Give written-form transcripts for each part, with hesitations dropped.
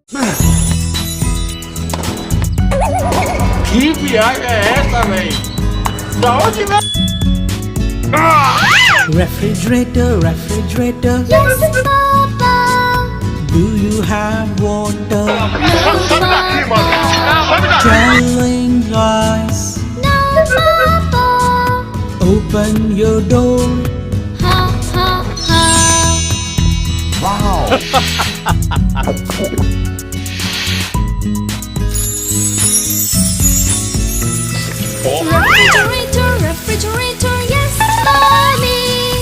Que viagem é essa, véi? Da onde vem? Refrigerator, refrigerator. Yes, Papa. Do you have water? No, Papa. Telling lies. No, Papa. Open your door. Ha, ha, ha. Refrigerator, refrigerator, yes, mommy.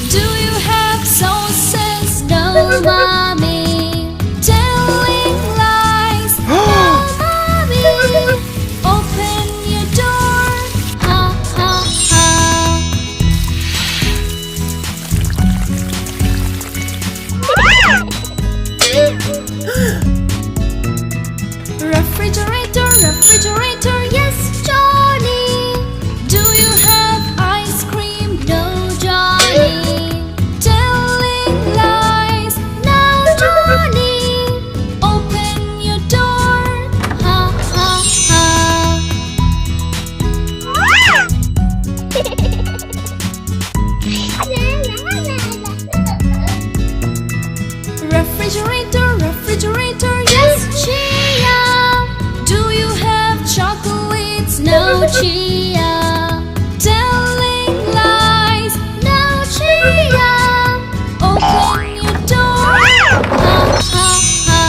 Do you have sauces? No, mommy. Telling lies? No, mommy. Open your door. Ha, ha, ha. Refrigerator, refrigerator, yes, Johnny. Do you have ice cream? No, Johnny. Telling lies? No, Johnny. Open your door. Ha, ha, ha. Refrigerator, refrigerator, yes, Chia. Do you have chocolates? No, Chia. Telling lies? No, Chia. Open your door. Ha, ha, ha.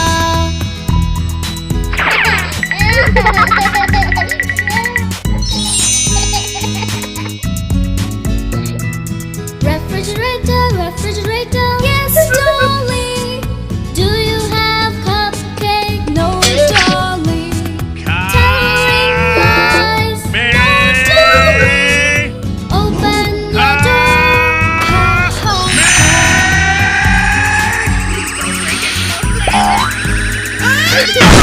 Refrigerator, refrigerator, yes, Dolly. Do you have cupcake? No, Dolly. Telling lies? No, Dolly. Open your door. Ha, ha, ha.